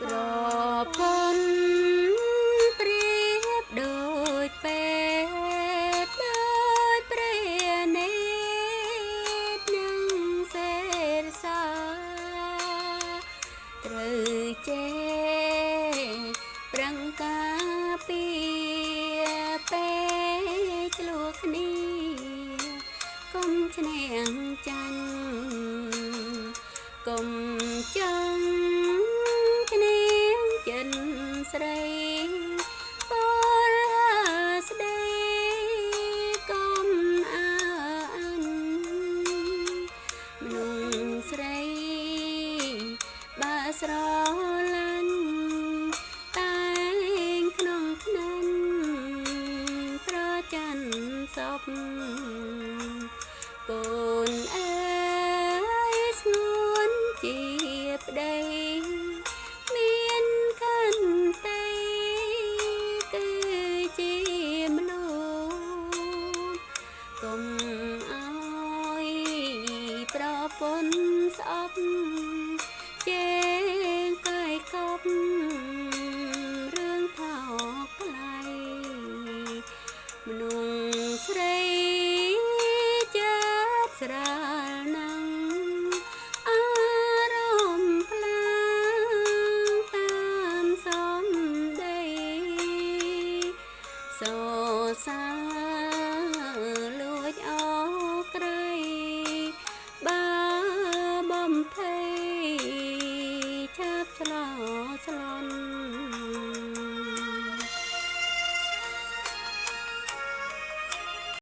ប្រពន្ធប្រៀបដូចពេទ្យដោយព្រះនេត្រនឹងសេរសាត្រូវចេះប្រឹងការពារពេលឆ្លោះគ្នាកុំឈ្នះចាញ់កុំចង់ឈ្នះចិនស្រីពលស្ដីកុំអើអញមនុស្សស្រីបើស្រឡាញ់តែងក្នុងឆ្នាំប្រច័នសពកូនអើយស្ងួនជាប្តីមានខន្តីគឺជាមនុស្សកុំអោយប្រពន្ធស្អប់